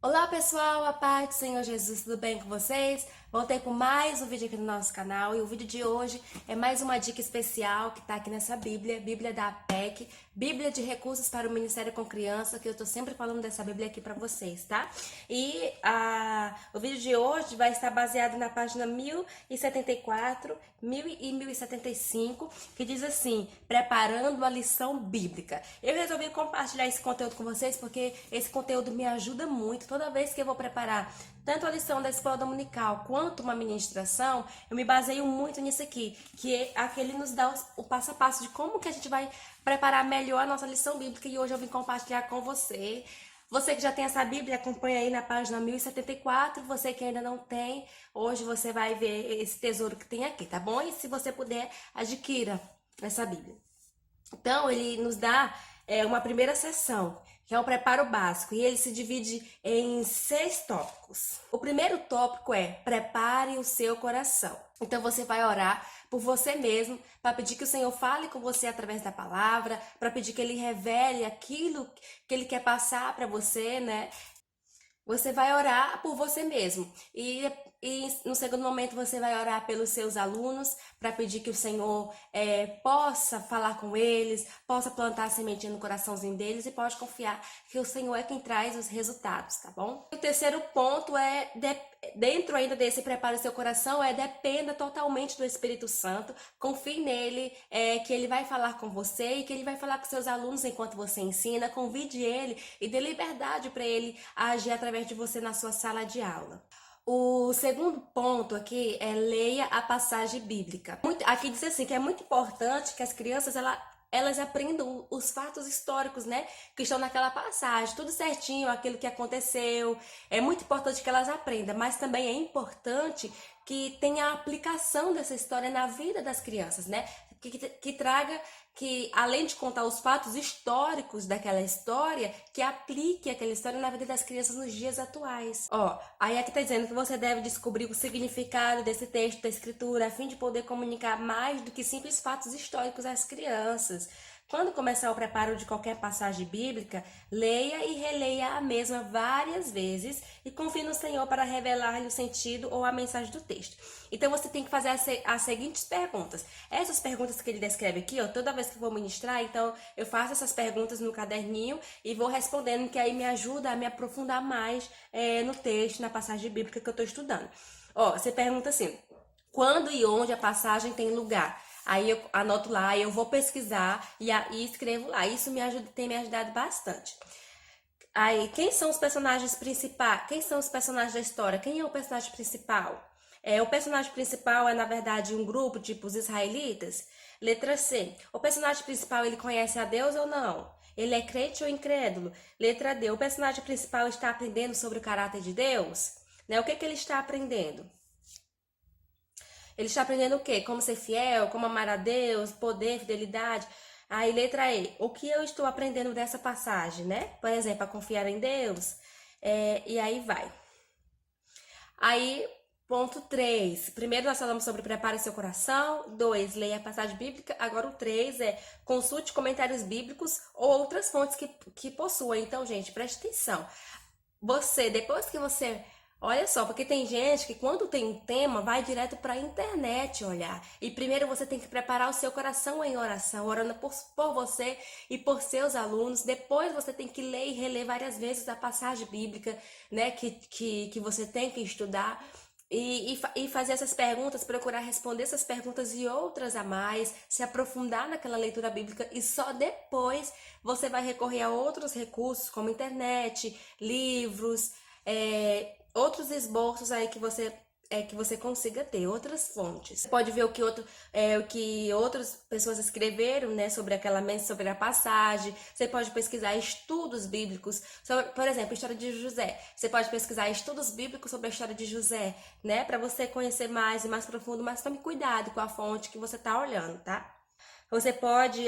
Olá pessoal, a paz do Senhor Jesus, tudo bem com vocês? Voltei com mais um vídeo aqui no nosso canal e o vídeo de hoje é mais uma dica especial que está aqui nessa Bíblia, Bíblia da APEC, Bíblia de Recursos para o Ministério com Criança, que eu estou sempre falando dessa Bíblia aqui para vocês, tá? E o vídeo de hoje vai estar baseado na página 1074, 1000 e 1075, que diz assim, preparando a lição bíblica. Eu resolvi compartilhar esse conteúdo com vocês porque esse conteúdo me ajuda muito. Toda vez que eu vou preparar tanto a lição da escola dominical quanto uma ministração, eu me baseio muito nisso aqui, que ele nos dá o passo a passo de como que a gente vai preparar melhor a nossa lição bíblica, e hoje eu vim compartilhar com você. Você que já tem essa Bíblia, acompanha aí na página 1074. Você que ainda não tem, hoje você vai ver esse tesouro que tem aqui, tá bom? E se você puder, adquira essa Bíblia. Então, ele nos dá uma primeira sessão, que é o preparo básico, e ele se divide em 6 tópicos. O primeiro tópico é prepare o seu coração. Então, você vai orar por você mesmo, para pedir que o Senhor fale com você através da palavra, para pedir que Ele revele aquilo que Ele quer passar para você, né? Você vai orar por você mesmo. E no segundo momento você vai orar pelos seus alunos, para pedir que o Senhor possa falar com eles, possa plantar a sementinha no coraçãozinho deles, e pode confiar que o Senhor é quem traz os resultados, tá bom? O terceiro ponto dentro ainda desse prepare seu coração, dependa totalmente do Espírito Santo, confie nele, que ele vai falar com você e que ele vai falar com seus alunos enquanto você ensina. Convide ele e dê liberdade para ele agir através de você na sua sala de aula. O segundo ponto aqui é leia a passagem bíblica. Aqui diz assim que é muito importante que as crianças elas aprendam os fatos históricos, né, que estão naquela passagem, tudo certinho, aquilo que aconteceu. É muito importante que elas aprendam, mas também é importante que tenha a aplicação dessa história na vida das crianças, né? Que traga, que além de contar os fatos históricos daquela história, que aplique aquela história na vida das crianças nos dias atuais. Aí aqui tá dizendo que você deve descobrir o significado desse texto da escritura, a fim de poder comunicar mais do que simples fatos históricos às crianças. Quando começar o preparo de qualquer passagem bíblica, leia e releia a mesma várias vezes e confie no Senhor para revelar-lhe o sentido ou a mensagem do texto. Então você tem que fazer as seguintes perguntas. Essas perguntas que ele descreve aqui, toda vez que eu vou ministrar, então eu faço essas perguntas no caderninho e vou respondendo, que aí me ajuda a me aprofundar mais no texto, na passagem bíblica que eu estou estudando. Você pergunta assim, quando e onde a passagem tem lugar? Aí eu anoto lá, eu vou pesquisar e escrevo lá. Isso tem me ajudado bastante. Aí, quem são os personagens principais? Quem são os personagens da história? Quem é o personagem principal? O personagem principal é, na verdade, um grupo, tipo os israelitas? Letra C. O personagem principal, ele conhece a Deus ou não? Ele é crente ou incrédulo? Letra D. O personagem principal está aprendendo sobre o caráter de Deus? Né? O que ele está aprendendo? Ele está aprendendo o quê? Como ser fiel, como amar a Deus, poder, fidelidade. Aí, letra E. O que eu estou aprendendo dessa passagem, né? Por exemplo, a confiar em Deus. E aí vai. Aí, ponto 3. Primeiro nós falamos sobre prepare seu coração. 2, leia a passagem bíblica. Agora o 3 é consulte comentários bíblicos ou outras fontes que possuem. Então, gente, preste atenção. Depois que você... Olha só, porque tem gente que quando tem um tema, vai direto para a internet olhar. E primeiro você tem que preparar o seu coração em oração, orando por você e por seus alunos. Depois você tem que ler e reler várias vezes a passagem bíblica, né, que você tem que estudar. E fazer essas perguntas, procurar responder essas perguntas e outras a mais, se aprofundar naquela leitura bíblica, e só depois você vai recorrer a outros recursos, como internet, livros, outros esboços aí que você consiga ter, outras fontes. Você pode ver o que outras pessoas escreveram, né, sobre a passagem. Você pode pesquisar estudos bíblicos sobre, por exemplo, a história de José. Você pode pesquisar estudos bíblicos sobre a história de José, né, para você conhecer mais e mais profundo, mas tome cuidado com a fonte que você tá olhando, tá? Você pode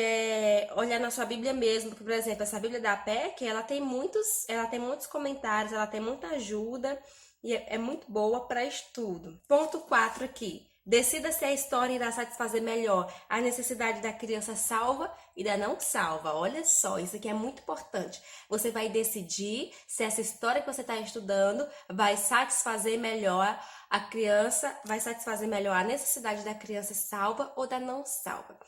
olhar na sua Bíblia mesmo, porque, por exemplo, essa Bíblia da PEC, ela tem muitos comentários, ela tem muita ajuda e é muito boa para estudo. Ponto 4 aqui. Decida se a história irá satisfazer melhor a necessidade da criança salva e da não salva. Olha só, isso aqui é muito importante. Você vai decidir se essa história que você está estudando vai satisfazer melhor a criança, vai satisfazer melhor a necessidade da criança salva ou da não salva.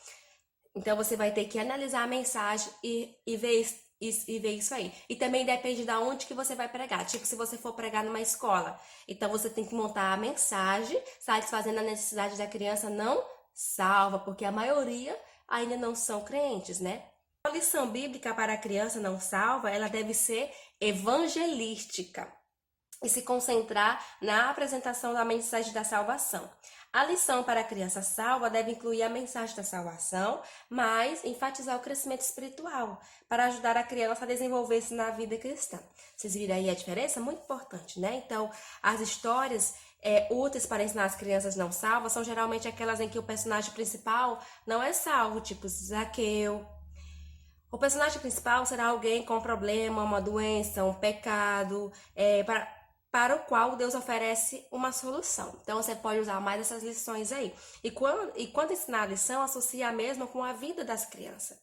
Então você vai ter que analisar a mensagem e ver isso aí. E também depende de onde que você vai pregar. Tipo, se você for pregar numa escola, então você tem que montar a mensagem satisfazendo a necessidade da criança não salva, porque a maioria ainda não são crentes, né? A lição bíblica para a criança não salva, ela deve ser evangelística e se concentrar na apresentação da mensagem da salvação. A lição para a criança salva deve incluir a mensagem da salvação, mas enfatizar o crescimento espiritual, para ajudar a criança a desenvolver-se na vida cristã. Vocês viram aí a diferença? Muito importante, né? Então, as histórias úteis para ensinar as crianças não salvas são geralmente aquelas em que o personagem principal não é salvo, tipo Zaqueu. O personagem principal será alguém com um problema, uma doença, um pecado, para o qual Deus oferece uma solução. Então, você pode usar mais essas lições aí. E quando ensinar a lição, associa a mesma com a vida das crianças,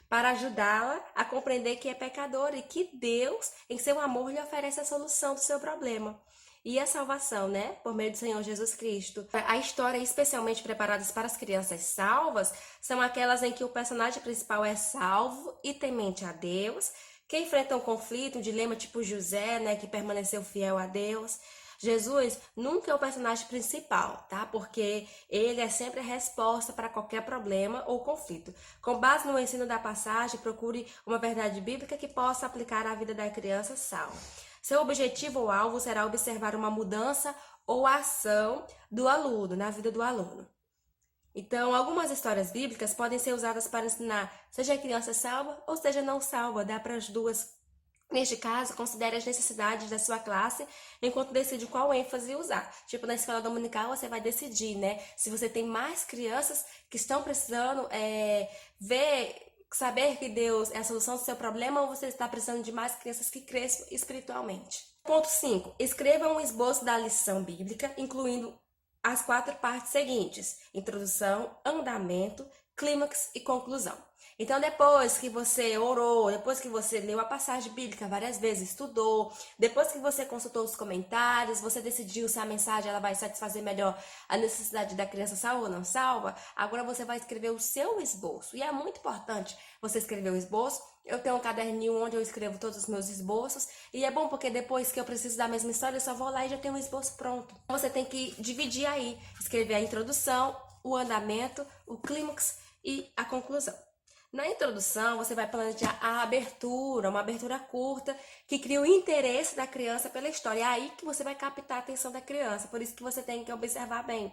para ajudá-la a compreender que é pecadora e que Deus, em seu amor, lhe oferece a solução do seu problema. E a salvação, né? Por meio do Senhor Jesus Cristo. A história, especialmente preparadas para as crianças salvas, são aquelas em que o personagem principal é salvo e temente a Deus, que enfrenta um conflito, um dilema tipo José, né, que permaneceu fiel a Deus. Jesus nunca é o personagem principal, tá? Porque ele é sempre a resposta para qualquer problema ou conflito. Com base no ensino da passagem, procure uma verdade bíblica que possa aplicar à vida da criança salva. Seu objetivo ou alvo será observar uma mudança ou ação do aluno, na vida do aluno. Então, algumas histórias bíblicas podem ser usadas para ensinar, seja a criança salva ou seja não salva, dá para as duas. Neste caso, considere as necessidades da sua classe enquanto decide qual ênfase usar. Tipo, na escola dominical, você vai decidir, né? Se você tem mais crianças que estão precisando saber que Deus é a solução do seu problema ou você está precisando de mais crianças que cresçam espiritualmente. Ponto 5. Escreva um esboço da lição bíblica, incluindo as 4 partes seguintes: introdução, andamento, clímax e conclusão. Então, depois que você orou, depois que você leu a passagem bíblica várias vezes, estudou, depois que você consultou os comentários, você decidiu se a mensagem ela vai satisfazer melhor a necessidade da criança salva ou não salva, agora você vai escrever o seu esboço. E é muito importante você escrever o esboço. Eu tenho um caderninho onde eu escrevo todos os meus esboços, e é bom porque depois que eu preciso da mesma história, eu só vou lá e já tenho um esboço pronto. Você tem que dividir aí, escrever a introdução, o andamento, o clímax e a conclusão. Na introdução, você vai planejar a abertura, uma abertura curta, que cria o interesse da criança pela história. É aí que você vai captar a atenção da criança, por isso que você tem que observar bem.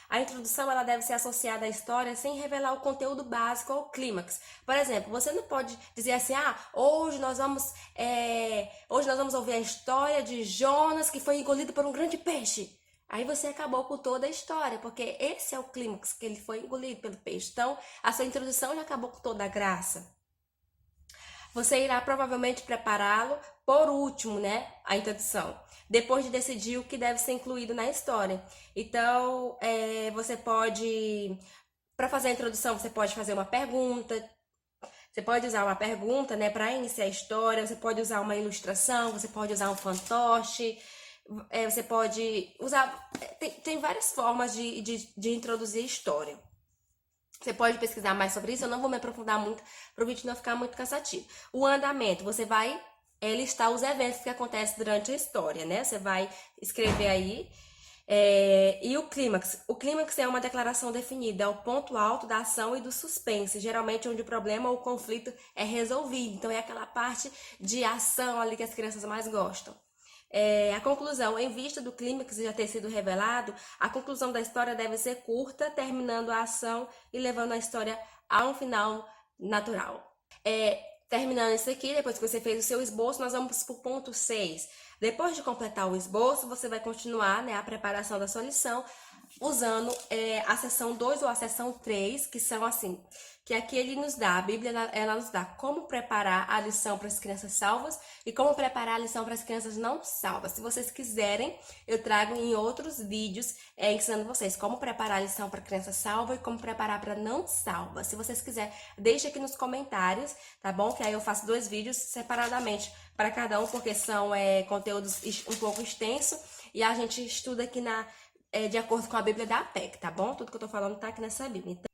A introdução ela deve ser associada à história sem revelar o conteúdo básico ou clímax. Por exemplo, você não pode dizer assim, hoje nós vamos ouvir a história de Jonas que foi engolido por um grande peixe. Aí você acabou com toda a história, porque esse é o clímax, que ele foi engolido pelo peixe. Então, a sua introdução já acabou com toda a graça. Você irá provavelmente prepará-lo por último, né? A introdução. Depois de decidir o que deve ser incluído na história. Então, você pode... Para fazer a introdução, você pode fazer uma pergunta. Você pode usar uma pergunta, né? Para iniciar a história. Você pode usar uma ilustração. Você pode usar um fantoche. Você pode usar... Tem várias formas de introduzir história. Você pode pesquisar mais sobre isso, eu não vou me aprofundar muito para o vídeo não ficar muito cansativo. O andamento, você vai listar os eventos que acontecem durante a história, né? Você vai escrever aí. E o clímax. O clímax é uma declaração definida, é o ponto alto da ação e do suspense, geralmente onde o problema ou o conflito é resolvido. Então, é aquela parte de ação ali que as crianças mais gostam. A conclusão, em vista do clímax já ter sido revelado, a conclusão da história deve ser curta, terminando a ação e levando a história a um final natural. Terminando isso aqui, depois que você fez o seu esboço, nós vamos para o ponto 6. Depois de completar o esboço, você vai continuar, né, a preparação da sua lição, usando a seção 2 ou a seção 3, que são assim, que aqui ele nos dá, a Bíblia ela nos dá como preparar a lição para as crianças salvas e como preparar a lição para as crianças não salvas. Se vocês quiserem, eu trago em outros vídeos ensinando vocês como preparar a lição para criança salva e como preparar para não salva. Se vocês quiserem, deixa aqui nos comentários, tá bom? Que aí eu faço 2 vídeos separadamente para cada um, porque são conteúdos um pouco extensos e a gente estuda aqui de acordo com a Bíblia da APEC, tá bom? Tudo que eu tô falando tá aqui nessa Bíblia. Então,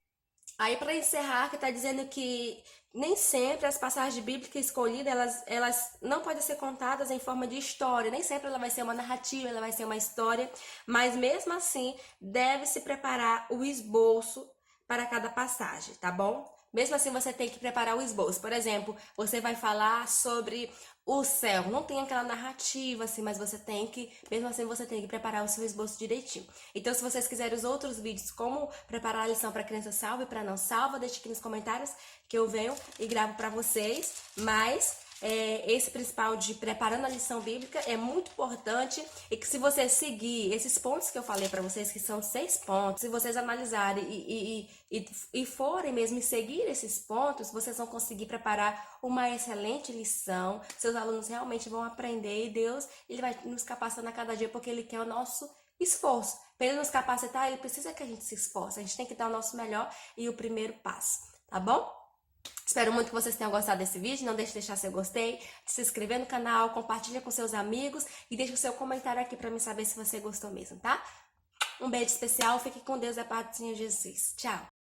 aí, para encerrar, que está dizendo que nem sempre as passagens bíblicas escolhidas, elas não podem ser contadas em forma de história, nem sempre ela vai ser uma narrativa, ela vai ser uma história, mas mesmo assim, deve-se preparar o esboço para cada passagem, tá bom? Mesmo assim, você tem que preparar o esboço. Por exemplo, você vai falar sobre o céu. Não tem aquela narrativa assim, mas você tem que, mesmo assim, você tem que preparar o seu esboço direitinho. Então, se vocês quiserem os outros vídeos, como preparar a lição para criança salva e para não salva, deixe aqui nos comentários que eu venho e gravo para vocês. Mas esse principal de preparando a lição bíblica é muito importante e que se você seguir esses pontos que eu falei para vocês, que são 6 pontos, se vocês analisarem e forem mesmo seguir esses pontos, vocês vão conseguir preparar uma excelente lição, seus alunos realmente vão aprender e Deus ele vai nos capacitando a cada dia porque Ele quer o nosso esforço. Para Ele nos capacitar, Ele precisa que a gente se esforce, a gente tem que dar o nosso melhor e o primeiro passo, tá bom? Espero muito que vocês tenham gostado desse vídeo. Não deixe de deixar seu gostei, de se inscrever no canal, compartilha com seus amigos e deixe o seu comentário aqui para mim saber se você gostou mesmo, tá? Um beijo especial, fique com Deus e a paz do Senhor Jesus. Tchau!